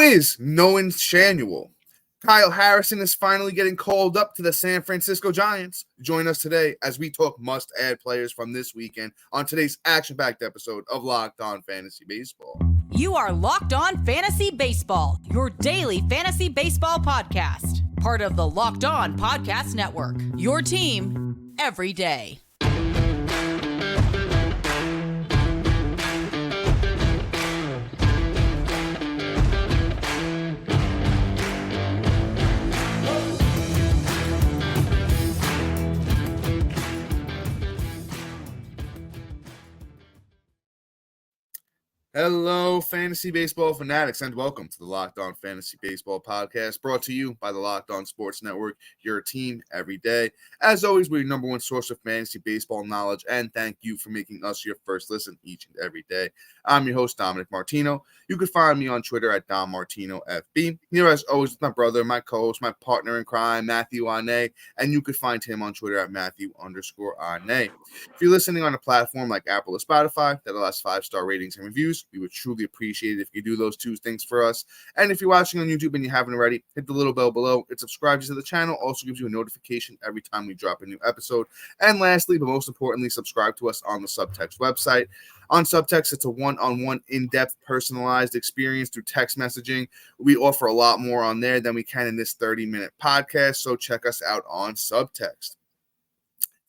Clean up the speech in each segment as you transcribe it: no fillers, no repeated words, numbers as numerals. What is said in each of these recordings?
is Nolan Schanuel? Kyle Harrison is finally getting called up to the San Francisco Giants. Join us today as we talk must-add players from this weekend on today's action-packed episode of Locked On Fantasy Baseball. You are Locked On Fantasy Baseball, your daily fantasy baseball podcast. Part of the Locked On Podcast Network, your team every day. Hello, fantasy baseball fanatics, and welcome to the Locked On Fantasy Baseball podcast, brought to you by the Locked On Sports Network, your team every day. As always, we're your number one source of fantasy baseball knowledge, and thank you for making us your first listen each and every day. I'm your host, Dominic Martino. You can find me on Twitter at DomMartinoFB. Here, as always, with my brother, my co-host, my partner in crime, Matthew Ane, and you can find him on Twitter at Matthew_Ane. If you're listening on a platform like Apple or Spotify that allows 5-star ratings and reviews, we would truly appreciate it if you do those two things for us. And if you're watching on YouTube and you haven't already, hit the little bell below. It subscribes you to the channel, also gives you a notification every time we drop a new episode. And lastly, but most importantly, subscribe to us on the Subtext website. On Subtext, it's a one-on-one, in-depth, personalized experience through text messaging. We offer a lot more on there than we can in this 30-minute podcast, so check us out on Subtext.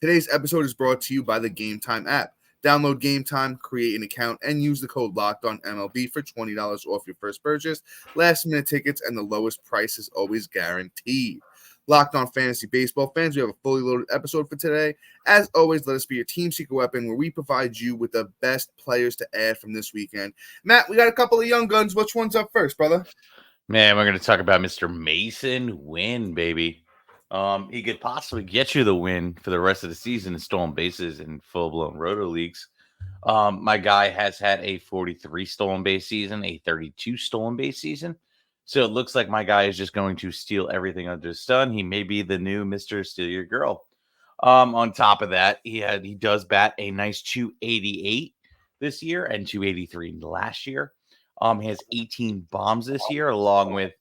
Today's episode is brought to you by the Gametime app. Download Gametime, create an account, and use the code LOCKEDONMLB for $20 off your first purchase. Last-minute tickets and the lowest price is always guaranteed. Locked On Fantasy Baseball fans, we have a fully loaded episode for today. As always, let us be your team secret weapon, where we provide you with the best players to add from this weekend. Matt, we got a couple of young guns. Which one's up first, brother? Man, we're going to talk about Mr. Masyn Winn, baby. He could possibly get you the win for the rest of the season in stolen bases in full-blown roto leagues. My guy has had a 43 stolen base season, a 32 stolen base season. So it looks like my guy is just going to steal everything under the sun. He may be the new Mr. Steal Your Girl. On top of that, he does bat a nice 288 this year and 283 last year. He has 18 bombs this year, along with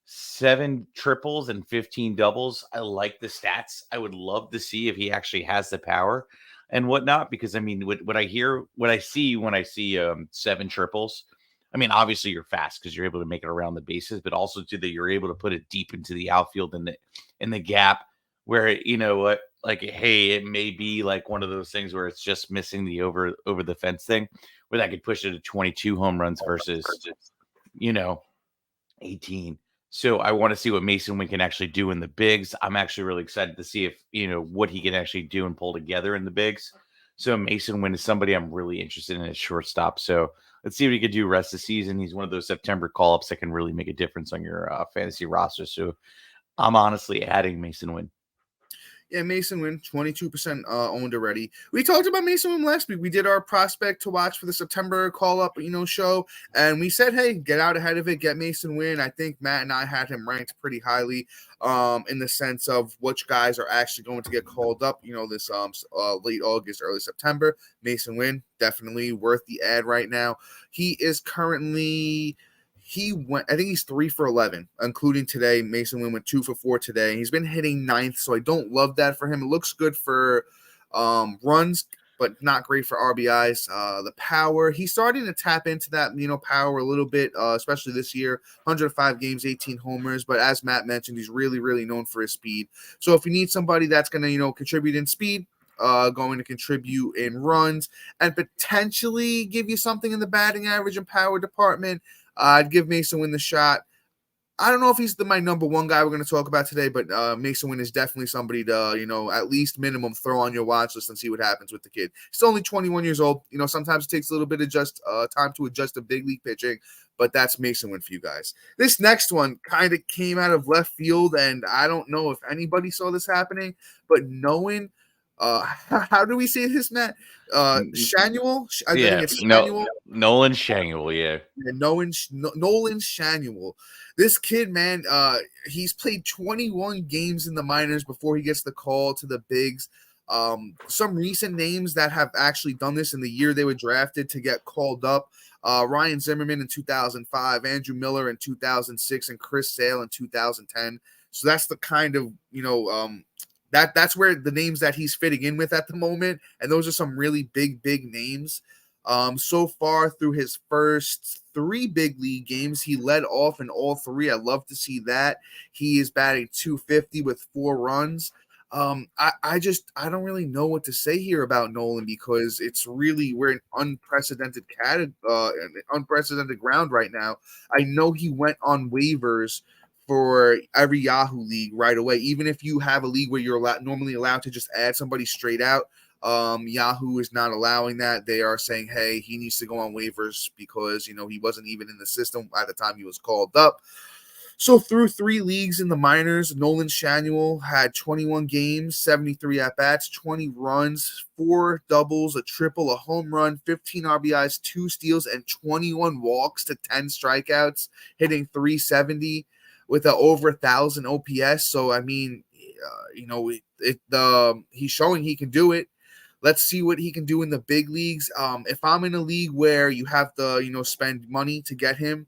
7 triples and 15 doubles. I like the stats. I would love to see if he actually has the power and whatnot, because I mean, what I see when I see 7 triples, I mean, obviously you're fast because you're able to make it around the bases, but also that you're able to put it deep into the outfield in the gap where, you know what, like, hey, it may be like one of those things where it's just missing the over the fence thing, where that could push it to 22 home runs versus, 18. So I want to see what Masyn Winn can actually do in the bigs. I'm actually really excited to see if, what he can actually do and pull together in the bigs. So Masyn Winn is somebody I'm really interested in at shortstop. So let's see what he could do rest of the season. He's one of those September call-ups that can really make a difference on your fantasy roster. So I'm honestly adding Masyn Winn. Yeah, Masyn Winn, 22% owned already. We talked about Masyn Winn last week. We did our prospect to watch for the September call-up, show, and we said, hey, get out ahead of it, get Masyn Winn. I think Matt and I had him ranked pretty highly in the sense of which guys are actually going to get called up, this late August, early September. Masyn Winn, definitely worth the ad right now. He is currently... I think he's 3 for 11, including today. Masyn Winn went 2 for 4 today. He's been hitting 9th, so I don't love that for him. It looks good for runs, but not great for RBIs. The power, he's starting to tap into that, power a little bit, especially this year. 105 games, 18 homers. But as Matt mentioned, he's really, really known for his speed. So if you need somebody that's going to, contribute in speed, going to contribute in runs, and potentially give you something in the batting average and power department, I'd give Masyn Winn the shot. I don't know if he's my number one guy we're going to talk about today, but Masyn Winn is definitely somebody to, at least minimum throw on your watch list and see what happens with the kid. He's only 21 years old. Sometimes it takes a little bit of time to adjust to big league pitching, but that's Masyn Winn for you guys. This next one kind of came out of left field, and I don't know if anybody saw this happening, but knowing how do we say this, Matt? Schanuel? I think it's Schanuel. Nolan Schanuel, yeah. Nolan Schanuel. This kid, man, he's played 21 games in the minors before he gets the call to the bigs. Some recent names that have actually done this in the year they were drafted to get called up. Ryan Zimmerman in 2005, Andrew Miller in 2006, and Chris Sale in 2010. So that's the kind of, that's where the names that he's fitting in with at the moment. And those are some really big names. So far through his first 3 big league games, he led off in all 3. I love to see that. He is batting .250 with 4 runs. I don't really know what to say here about Nolan, because we're in unprecedented unprecedented ground right now. I know he went on waivers for every Yahoo league right away. Even if you have a league where you're normally allowed to just add somebody straight out, Yahoo is not allowing that. They are saying, hey, he needs to go on waivers because, he wasn't even in the system at the time he was called up. So through 3 leagues in the minors, Nolan Schanuel had 21 games, 73 at-bats, 20 runs, 4 doubles, a triple, a home run, 15 RBIs, 2 steals, and 21 walks to 10 strikeouts, hitting .370 with over 1,000 OPS. So, I mean, he's showing he can do it. Let's see what he can do in the big leagues. If I'm in a league where you have to, spend money to get him,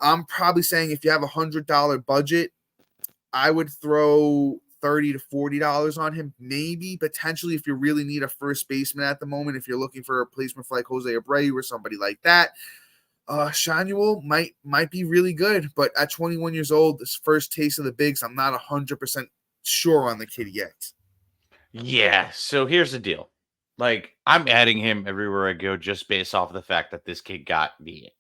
I'm probably saying if you have $100 budget, I would throw $30 to $40 on him. Maybe potentially if you really need a first baseman at the moment, if you're looking for a replacement for like Jose Abreu or somebody like that, Schanuel might be really good. But at 21 years old, this first taste of the bigs, I'm not 100% sure on the kid yet. Yeah. So here's the deal. Like, I'm adding him everywhere I go just based off of the fact that this kid got the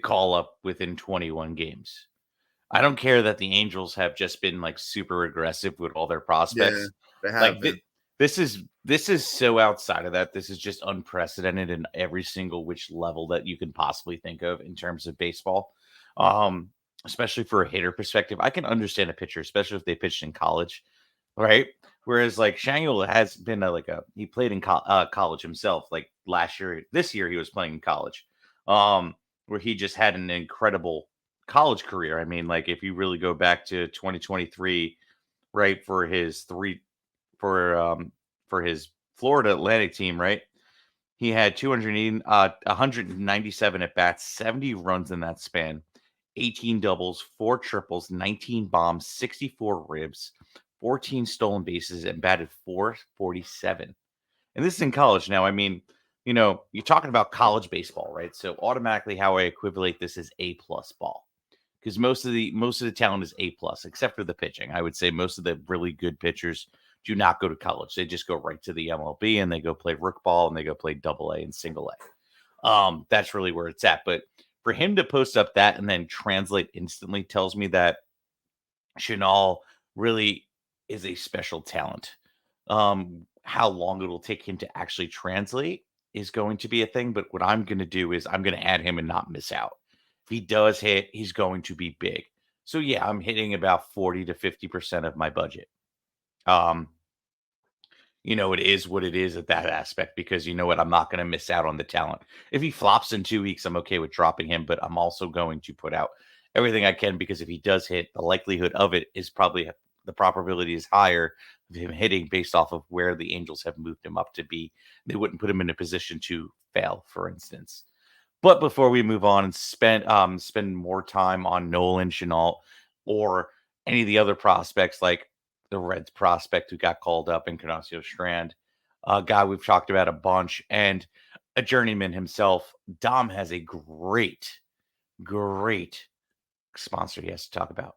call up within 21 games. I don't care that the Angels have just been like super aggressive with all their prospects. Yeah, they have Like been. this is so outside of that. This is just unprecedented in every single which level that you can possibly think of in terms of baseball. Especially for a hitter perspective. I can understand a pitcher, especially if they pitched in college, right? Whereas like Schanuel has been he played in college himself. Like this year he was playing in college, where he just had an incredible college career. I mean, like if you really go back to 2023, right, for his Florida Atlantic team, right, he had 197 at bats, 70 runs in that span, 18 doubles, 4 triples, 19 bombs, 64 ribs, 14 stolen bases, and batted .447. And this is in college. Now, I mean, you're talking about college baseball, right? So automatically how I equivalent this is A+ ball. Because most of the talent is A+, except for the pitching. I would say most of the really good pitchers do not go to college. They just go right to the MLB and they go play rook ball and they go play AA and single A. That's really where it's at. But for him to post up that and then translate instantly tells me that Schanuel really is a special talent. How long it'll take him to actually translate is going to be a thing. But what I'm going to do is I'm going to add him and not miss out. If he does hit, he's going to be big. So yeah, I'm hitting about 40 to 50% of my budget. It is what it is at that aspect because you know what? I'm not going to miss out on the talent. If he flops in 2 weeks, I'm okay with dropping him, but I'm also going to put out everything I can because if he does hit, the likelihood of it is probably the probability is higher of him hitting based off of where the Angels have moved him up to be. They wouldn't put him in a position to fail, for instance. But before we move on and spend more time on Nolan Schanuel or any of the other prospects like the Reds prospect who got called up, Encarnacion Strand, a guy we've talked about a bunch, and a journeyman himself, Dom has a great sponsor he has to talk about.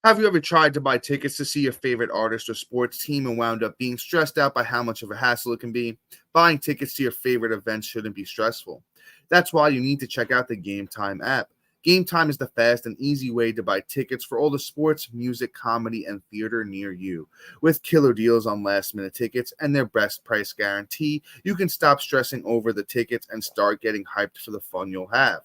Have you ever tried to buy tickets to see your favorite artist or sports team and wound up being stressed out by how much of a hassle it can be? Buying tickets to your favorite events shouldn't be stressful. That's why you need to check out the Gametime app. Gametime is the fast and easy way to buy tickets for all the sports, music, comedy, and theater near you. With killer deals on last-minute tickets and their best price guarantee, you can stop stressing over the tickets and start getting hyped for the fun you'll have.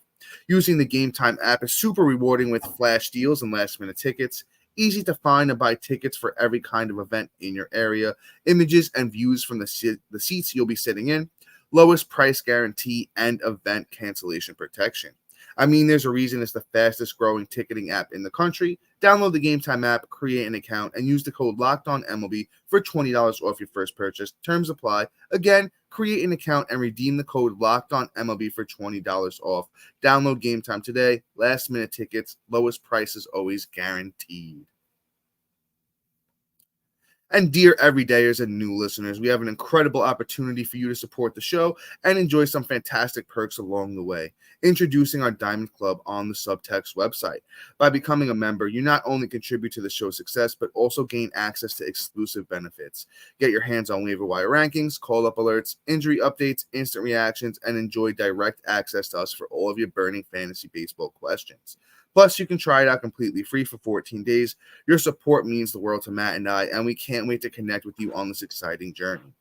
Using the Gametime app is super rewarding with flash deals and last-minute tickets. Easy to find and buy tickets for every kind of event in your area. Images and views from the seats you'll be sitting in. Lowest price guarantee and event cancellation protection. I mean, there's a reason it's the fastest growing ticketing app in the country, Download the Gametime app, create an account, and use the code LOCKEDONMLB for $20 off your first purchase. Terms apply. Again, create an account and redeem the code LOCKEDONMLB for $20 off. Download Gametime today. Last-minute tickets, lowest prices always guaranteed. And dear everydayers and new listeners, we have an incredible opportunity for you to support the show and enjoy some fantastic perks along the way. Introducing our Diamond Club on the Subtext website. By becoming a member, you not only contribute to the show's success, but also gain access to exclusive benefits. Get your hands on waiver wire rankings, call-up alerts, injury updates, instant reactions, and enjoy direct access to us for all of your burning fantasy baseball questions. Plus, you can try it out completely free for 14 days. Your support means the world to Matt and I, and we can't wait to connect with you on this exciting journey.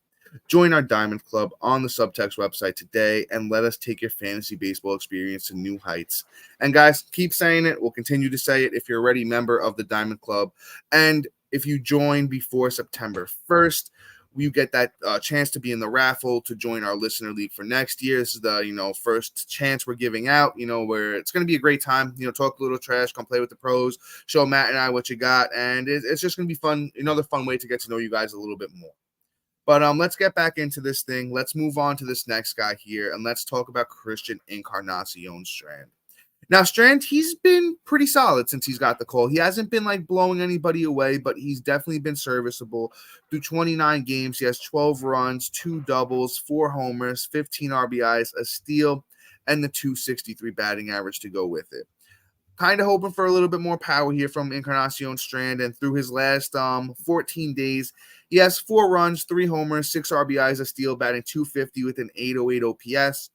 Join our Diamond Club on the Subtext website today and let us take your fantasy baseball experience to new heights. And guys, keep saying it. We'll continue to say it if you're already a member of the Diamond Club. And if you join before September 1st, you get that chance to be in the raffle to join our listener league for next year. This is the first chance we're giving out, where it's going to be a great time, talk a little trash, come play with the pros, show Matt and I what you got, and it's just going to be fun, another fun way to get to know you guys a little bit more. But let's get back into this thing. Let's move on to this next guy here, and let's talk about Christian Encarnacion Strand. Now, Strand, he's been pretty solid since he's got the call. He hasn't been blowing anybody away, but he's definitely been serviceable. Through 29 games, he has 12 runs, 2 doubles, 4 homers, 15 RBIs, a steal, and the .263 batting average to go with it. Kind of hoping for a little bit more power here from Encarnacion Strand, and through his last 14 days, he has 4 runs, 3 homers, 6 RBIs, a steal, batting .250 with an .808 OPS.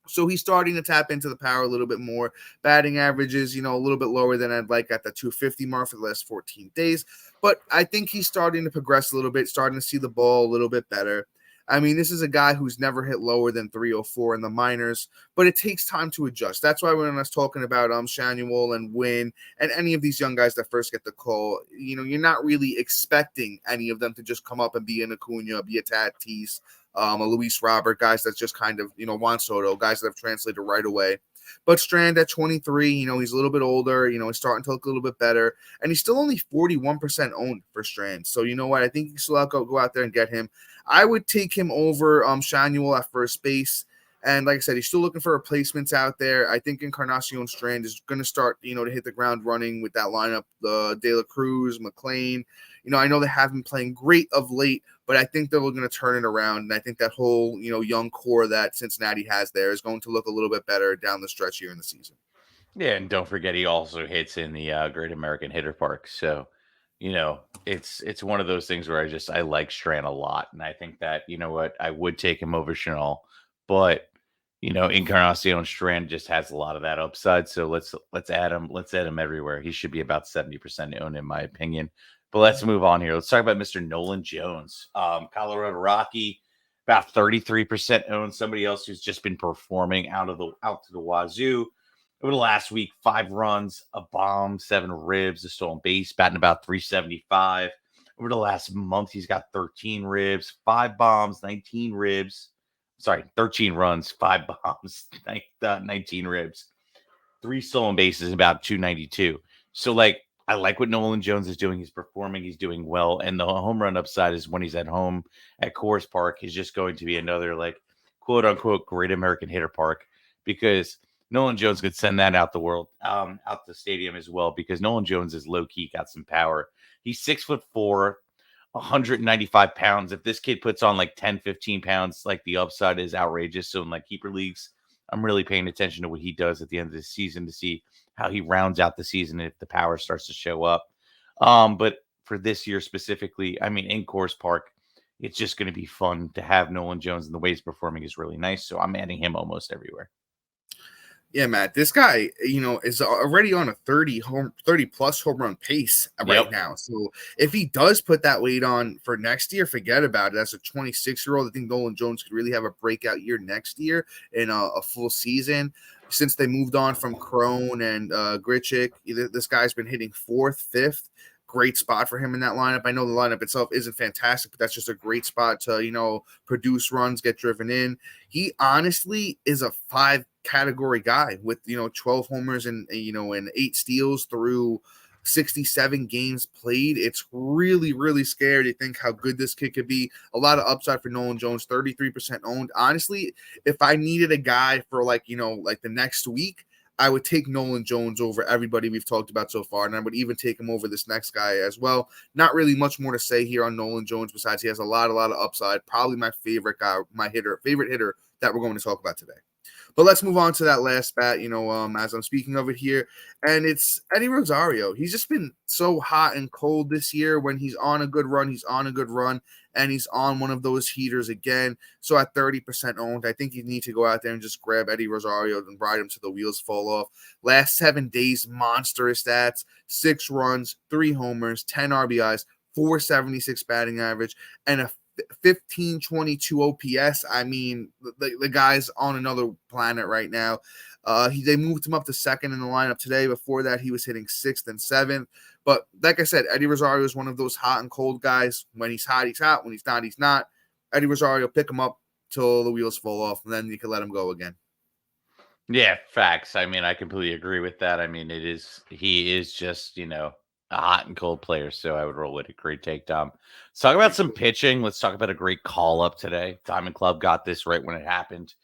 So he's starting to tap into the power a little bit more. Batting averages, a little bit lower than I'd like at the 250 mark for the last 14 days. But I think he's starting to progress a little bit, starting to see the ball a little bit better. I mean, this is a guy who's never hit lower than 304 in the minors, but it takes time to adjust. That's why when I was talking about Schanuel and Winn and any of these young guys that first get the call, you're not really expecting any of them to just come up and be an Acuna, be a Tatis, a Luis Robert, guys that's just kind of, Juan Soto, guys that have translated right away. But Strand at 23, he's a little bit older, he's starting to look a little bit better, and he's still only 41% owned for Strand. So you know what? I think you still have to go out there and get him. I would take him over Schanuel at first base. And like I said, he's still looking for replacements out there. I think Encarnacion Strand is going to start, to hit the ground running with that lineup, De La Cruz, McLean. I know they haven't been playing great of late, but I think they're going to turn it around. And I think that whole, young core that Cincinnati has there is going to look a little bit better down the stretch here in the season. Yeah, and don't forget he also hits in the Great American Hitter Park. So, it's one of those things where I like Strand a lot, and I think that I would take him over Chanel, but Encarnacion Strand just has a lot of that upside. So let's add him everywhere. He should be about 70% owned in my opinion. But let's move on here. Let's talk about Mr. Nolan Jones, Colorado Rocky, about 33% owned. Somebody else who's just been performing out to the wazoo. Over the last week, 5 runs, a bomb, 7 ribs, a stolen base, batting about 375. Over the last month, he's got 13 ribs, 5 bombs, 19 ribs. Sorry, 13 runs, 5 bombs, 19 ribs, 3 stolen bases, about 292. So, I like what Nolan Jones is doing. He's performing. He's doing well. And the home run upside is when he's at home at Coors Park. He's just going to be another, quote unquote, Great American Hitter Park, because Nolan Jones could send that out the stadium as well, because Nolan Jones is low key, got some power. He's 6'4", 195 pounds. If this kid puts on 10, 15 pounds, the upside is outrageous. So in keeper leagues, I'm really paying attention to what he does at the end of the season to see how he rounds out the season if the power starts to show up. But for this year specifically, I mean, in Coors Park, it's just going to be fun to have Nolan Jones, and the way he's performing is really nice. So I'm adding him almost everywhere. Yeah, Matt, this guy, is already on a 30 plus home run pace right now. So if he does put that weight on for next year, forget about it. As a 26-year-old, I think Nolan Jones could really have a breakout year next year in a full season. Since they moved on from Crone and Grichuk, this guy's been hitting 4th, 5th. Great spot for him in that lineup. I know the lineup itself isn't fantastic, but that's just a great spot to, produce runs, get driven in. He honestly is a 5 category guy with, 12 homers and 8 steals through 67 games played. It's really, really scary to think how good this kid could be. A lot of upside for Nolan Jones, 33% owned. Honestly, if I needed a guy for like the next week, I would take Nolan Jones over everybody we've talked about so far, and I would even take him over this next guy as well. Not really much more to say here on Nolan Jones besides he has a lot of upside. Probably my favorite guy, favorite hitter that we're going to talk about today. But let's move on to that last bat, as I'm speaking of it here. And it's Eddie Rosario. He's just been so hot and cold this year. When he's on a good run, he's on a good run. And he's on one of those heaters again. So at 30% owned, I think you need to go out there and just grab Eddie Rosario and ride him till the wheels fall off. Last 7 days, monstrous stats. 6 runs, 3 homers, 10 RBIs, 476 batting average, and a 1522 OPS. I mean, the guy's on another planet right now. They moved him up to second in the lineup today. Before that, he was hitting 6th and 7th. But like I said, Eddie Rosario is one of those hot and cold guys. When he's hot, he's hot. When he's not, he's not. Eddie Rosario, pick him up till the wheels fall off, and then you can let him go again. Yeah, facts. I mean, I completely agree with that. I mean, he is just, a hot and cold player. So I would roll with a great take, Dom. Let's talk about some pitching. Let's talk about a great call up today. Diamond Club got this right when it happened.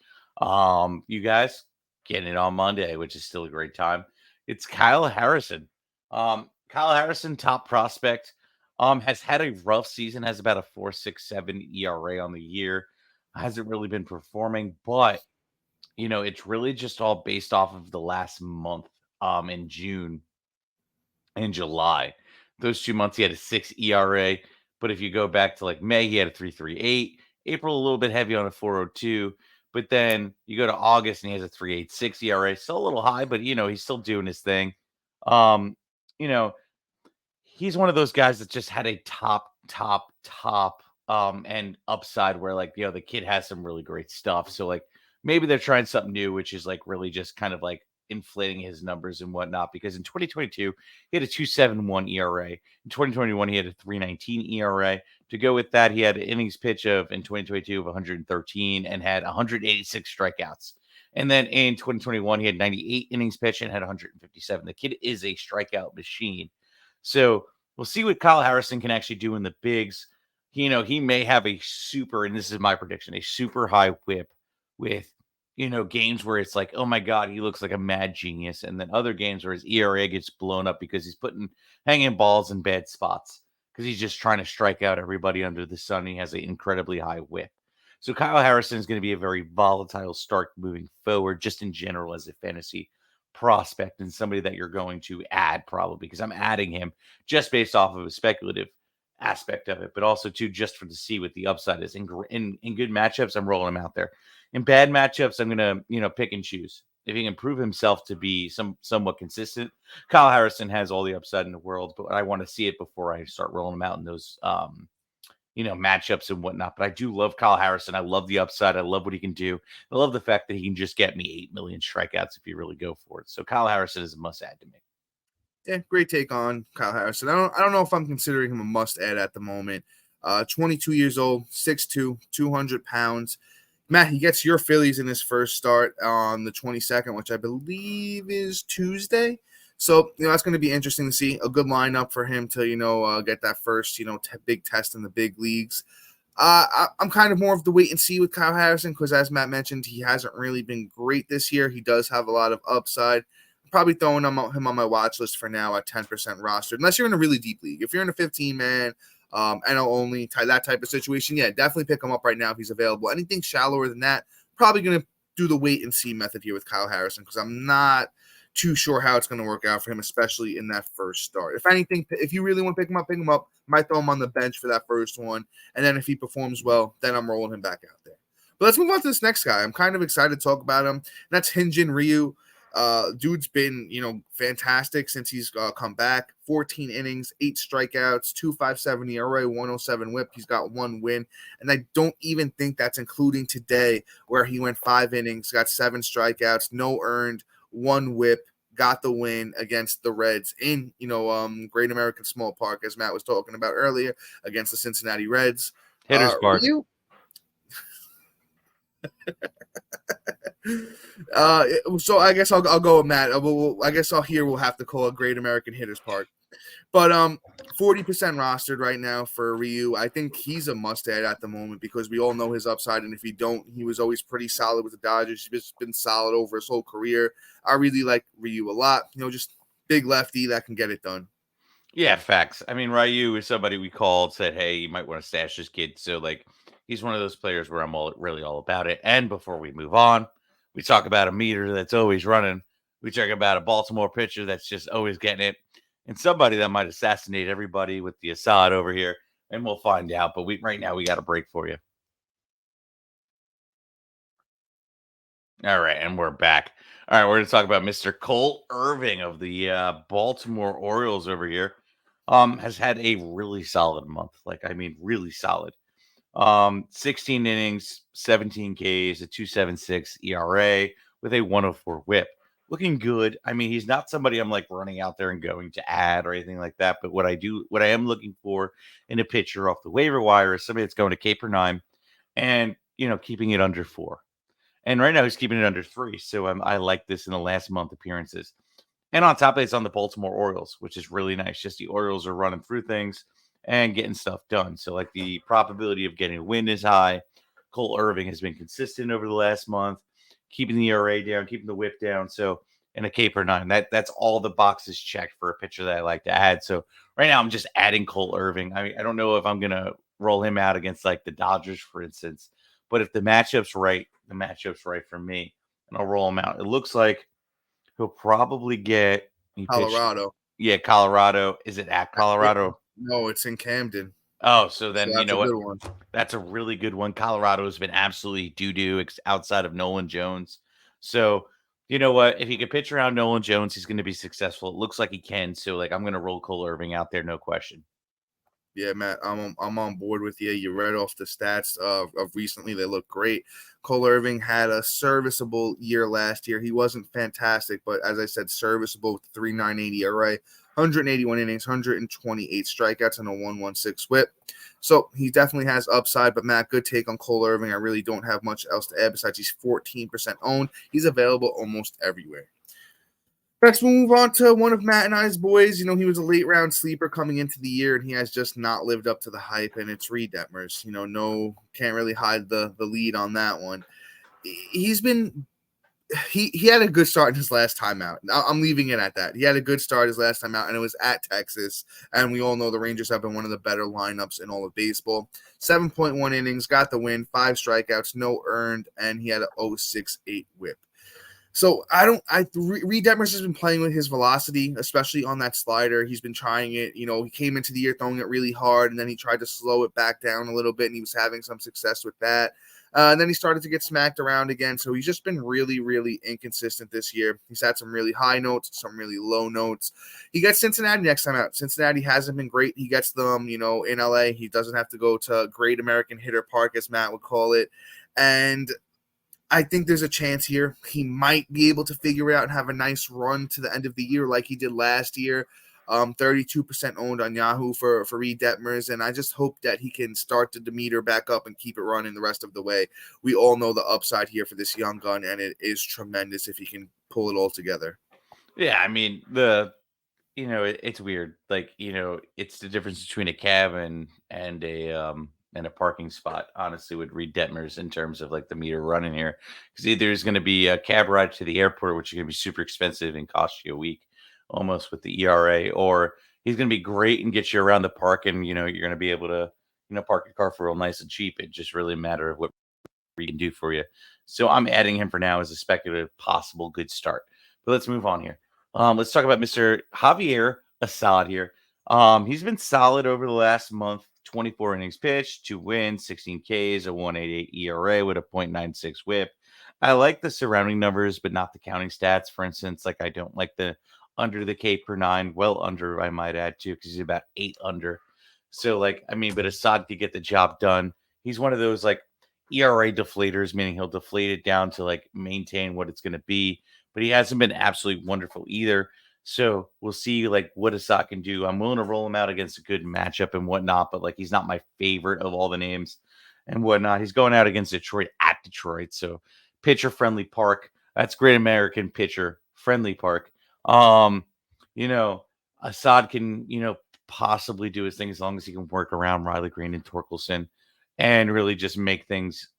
You guys getting it on Monday, which is still a great time. It's Kyle Harrison. Kyle Harrison, top prospect, has had a rough season, has about a 4.67 ERA on the year. Hasn't really been performing, but it's really just all based off of the last month, in June and July. Those 2 months he had a 6 ERA, but if you go back to like May, he had a 3.38. April a little bit heavy on a 4.02, but then you go to August and he has a 3.86 ERA. Still a little high, but he's still doing his thing. Um, you know, he's one of those guys that just had a top and upside where like the kid has some really great stuff. So like maybe they're trying something new, which is like really just kind of like inflating his numbers and whatnot. Because in 2022, he had a 2.71 ERA. In 2021, he had a 3.19 ERA. To go with that, he had an innings pitch of in 2022 of 113 and had 186 strikeouts. And then in 2021, he had 98 innings pitched and had 157. The kid is a strikeout machine. So we'll see what Kyle Harrison can actually do in the bigs. He may have a super, and this is my prediction, a super high whip with games where it's like, oh my God, he looks like a mad genius. And then other games where his ERA gets blown up because he's hanging balls in bad spots because he's just trying to strike out everybody under the sun. He has an incredibly high whip. So Kyle Harrison is going to be a very volatile start moving forward, just in general as a fantasy prospect and somebody that you're going to add probably because I'm adding him just based off of a speculative aspect of it, but also too just for to see what the upside is. In good matchups, I'm rolling him out there. In bad matchups, I'm gonna pick and choose. If he can prove himself to be somewhat consistent, Kyle Harrison has all the upside in the world, but I want to see it before I start rolling him out in those matchups and whatnot. But I do love Kyle Harrison. I love the upside. I love what he can do. I love the fact that he can just get me 8 million strikeouts if you really go for it. So Kyle Harrison is a must add to me. Yeah, great take on Kyle Harrison. I don't know if I'm considering him a must add at the moment. 22 years old, 6'2", 200 pounds. Matt, he gets your Phillies in his first start on the 22nd, which I believe is Tuesday. So, that's going to be interesting to see. A good lineup for him to, get that first, big test in the big leagues. I'm kind of more of the wait and see with Kyle Harrison because, as Matt mentioned, he hasn't really been great this year. He does have a lot of upside. I'm probably throwing him on my watch list for now at 10% roster, unless you're in a really deep league. If you're in a 15-man, NL only, that type of situation, yeah, definitely pick him up right now if he's available. Anything shallower than that, probably going to do the wait and see method here with Kyle Harrison because I'm not too sure how it's going to work out for him, especially in that first start. If anything, if you really want to pick him up. Might throw him on the bench for that first one, and then if he performs well, then I'm rolling him back out there. But let's move on to this next guy. I'm kind of excited to talk about him. And that's Hyun Jin-Ryu. Dude's been, fantastic since he's come back. 14 innings, 8 strikeouts, 2.57 ERA, 107 whip. He's got 1 win. And I don't even think that's including today where he went 5 innings, got 7 strikeouts, no earned, 1 whip, got the win against the Reds in, Great American Small Park, as Matt was talking about earlier, against the Cincinnati Reds. Hitters Park. So I guess I'll go with Matt. I guess we'll have to call it Great American Hitters Park. But 40% rostered right now for Ryu. I think he's a must-add at the moment because we all know his upside, and if you don't, he was always pretty solid with the Dodgers. He's just been solid over his whole career. I really like Ryu a lot. Just big lefty that can get it done. Yeah, facts. I mean, Ryu is somebody we called, said, hey, you might want to stash this kid. So, like, he's one of those players where I'm really all about it. And before we move on, we talk about a meter that's always running. We talk about a Baltimore pitcher that's just always getting it, and somebody that might assassinate everybody with the Assad over here. And we'll find out. But right now, we got a break for you. All right, and we're back. All right, we're going to talk about Mr. Cole Irving of the Baltimore Orioles over here. Has had a really solid month. Like, I mean, really solid. 16 innings, 17 Ks, a 2.76 ERA with a 104 WHIP. Looking good. I mean, he's not somebody I'm like running out there and going to add or anything like that. But what I am looking for in a pitcher off the waiver wire is somebody that's going to K per 9 and keeping it under 4. And right now he's keeping it under 3. So I like this in the last month appearances. And on top of it, it's on the Baltimore Orioles, which is really nice. Just the Orioles are running through things and getting stuff done. So, like, the probability of getting a win is high. Cole Irving has been consistent over the last month, keeping the ERA down, keeping the whip down. So, and a K per 9. That's all the boxes checked for a pitcher that I like to add. So, right now I'm just adding Cole Irving. I mean, I don't know if I'm going to roll him out against, like, the Dodgers, for instance. But if the matchup's right for me, and I'll roll him out. It looks like he'll probably get Colorado. Yeah, Colorado. Is it at Colorado? No, it's in Camden. Oh, so then that's you know a good what? one. That's a really good one. Colorado has been absolutely doo-doo outside of Nolan Jones. So, you know what? If he can pitch around Nolan Jones, he's going to be successful. It looks like he can. So, like, I'm going to roll Cole Irving out there, no question. Yeah, Matt, I'm on board with you. You read off the stats of recently; they look great. Cole Irving had a serviceable year last year. He wasn't fantastic, but as I said, serviceable with 3.98 ERA, 181 innings, 128 strikeouts, and a 1.16 WHIP. So he definitely has upside. But Matt, good take on Cole Irving. I really don't have much else to add besides he's 14% owned. He's available almost everywhere. Let's move on to one of Matt and I's boys. He was a late round sleeper coming into the year, and he has just not lived up to the hype, and it's Reid Detmers. No, can't really hide the lead on that one. He had a good start in his last time out. I'm leaving it at that. He had a good start his last time out, and it was at Texas, and we all know the Rangers have been one of the better lineups in all of baseball. 7.1 innings, got the win, 5 strikeouts, no earned, and he had a 0.68 WHIP. So Reid Detmers has been playing with his velocity, especially on that slider. He's been trying it. He came into the year throwing it really hard, and then he tried to slow it back down a little bit, and he was having some success with that. And then he started to get smacked around again. So he's just been really, really inconsistent this year. He's had some really high notes, some really low notes. He gets Cincinnati next time out. Cincinnati hasn't been great. He gets them, in LA. He doesn't have to go to Great American Hitter Park, as Matt would call it. And I think there's a chance here he might be able to figure it out and have a nice run to the end of the year like he did last year. 32% owned on Yahoo for Reid Detmers, and I just hope that he can start the meter back up and keep it running the rest of the way. We all know the upside here for this young gun, and it is tremendous if he can pull it all together. Yeah, I mean, it's weird. Like, it's the difference between a cab and a parking spot, honestly, with Reid Detmers in terms of like the meter running here. Because either there's going to be a cab ride to the airport, which is going to be super expensive and cost you a week almost with the ERA, or he's going to be great and get you around the park, and you're going to be able to park your car for real nice and cheap. It just really a matter of what he can do for you. So I'm adding him for now as a speculative possible good start. But let's move on here. Let's talk about Mr. Javier Assad here. He's been solid over the last month. 24 innings pitched, 2 wins, 16 Ks, a 1.88 ERA with a 0.96 WHIP. I like the surrounding numbers, but not the counting stats. For instance, like, I don't like the under the K per 9, well under, I might add too, because he's about 8 under. So, like, I mean, but Assad could get the job done. He's one of those like ERA deflators, meaning he'll deflate it down to like maintain what it's going to be, but he hasn't been absolutely wonderful either. So we'll see like what Assad can do. I'm willing to roll him out against a good matchup and whatnot, but like he's not my favorite of all the names and whatnot. He's going out against Detroit at Detroit. So pitcher friendly park. That's Great American Pitcher Friendly Park. You know, Assad can, possibly do his thing as long as he can work around Riley Green and Torkelson and really just make things,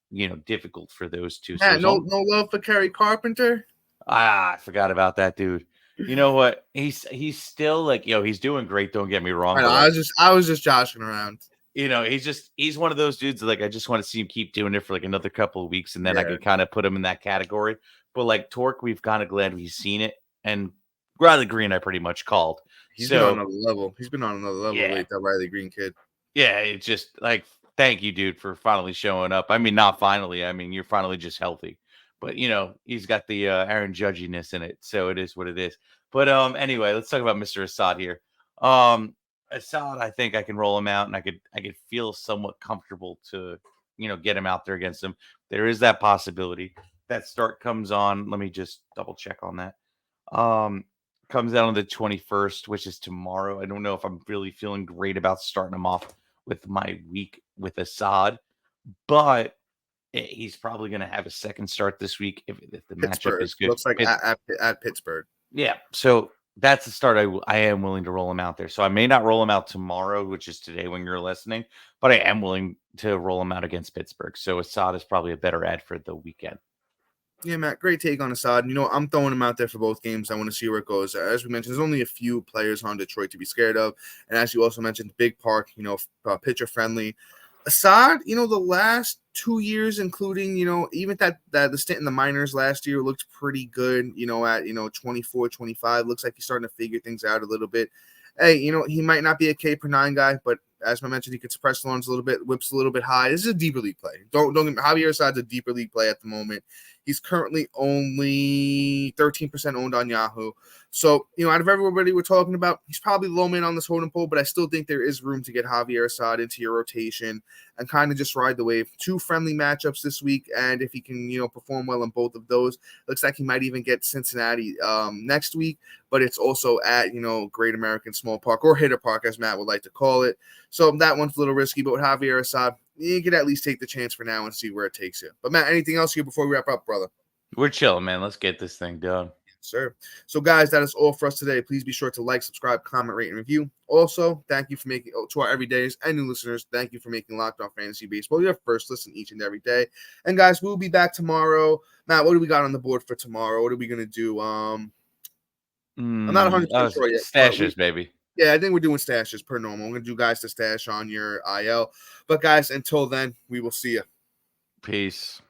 difficult for those two. So Matt, no love for Kerry Carpenter. I forgot about that dude. You know what? He's still like, he's doing great. Don't get me wrong. I know, But like, I was just joshing around. he's one of those dudes that, like, I just want to see him keep doing it for like another couple of weeks, and then I can kind of put him in that category. But like Torque, we've kind of glad we've seen it, and Riley Green, I pretty much called. He's been on another level. He's been on another level Yeah. with that Riley Green kid. Yeah, it's just like, thank you, dude, for finally showing up. I mean, not finally. I mean, you're finally just healthy. But he's got the Aaron Judginess in it, so it is what it is. But anyway, let's talk about Mr. Assad here. Assad, I think I can roll him out, and I could feel somewhat comfortable to get him out there against him. There is that possibility. That start comes on. Let me just double check on that. Comes out on the 21st, which is tomorrow. I don't know if I'm really feeling great about starting him off with my week with Assad, but he's probably going to have a second start this week if the matchup is good. Looks like at Pittsburgh. Yeah, so that's the start. I am willing to roll him out there. So I may not roll him out tomorrow, which is today when you're listening, but I am willing to roll him out against Pittsburgh. So Assad is probably a better ad for the weekend. Yeah, Matt, great take on Assad. I'm throwing him out there for both games. I want to see where it goes. As we mentioned, there's only a few players on Detroit to be scared of. And as you also mentioned, big park, pitcher friendly. Assad, the last 2 years, including, even the stint in the minors last year looked pretty good, at, 24, 25. Looks like he's starting to figure things out a little bit. Hey, he might not be a K per 9 guy, but as I mentioned, he could suppress the runs a little bit, whips a little bit high. This is a deeper league play. Don't get me, Javier Assad's a deeper league play at the moment. He's currently only 13% owned on Yahoo. So, out of everybody we're talking about, he's probably low man on this holding pool, but I still think there is room to get Javier Assad into your rotation and kind of just ride the wave. 2 friendly matchups this week, and if he can, perform well in both of those, looks like he might even get Cincinnati next week, but it's also at, Great American Small Park, or Hitter Park, as Matt would like to call it. So that one's a little risky, but with Javier Assad, you could at least take the chance for now and see where it takes you. But Matt, anything else here before we wrap up, brother? We're chilling, man. Let's get this thing done. Sir. So, guys, that is all for us today. Please be sure to like, subscribe, comment, rate, and review. Also, thank you for making, to our everydays and new listeners, thank you for making Locked On Fantasy Baseball your first listen each and every day. And, guys, we'll be back tomorrow. Matt, what do we got on the board for tomorrow? What are we going to do? I'm not 100% sure yet. Stashes, baby. Yeah, I think we're doing stashes per normal. I'm going to do guys to stash on your IL. But, guys, until then, we will see you. Peace.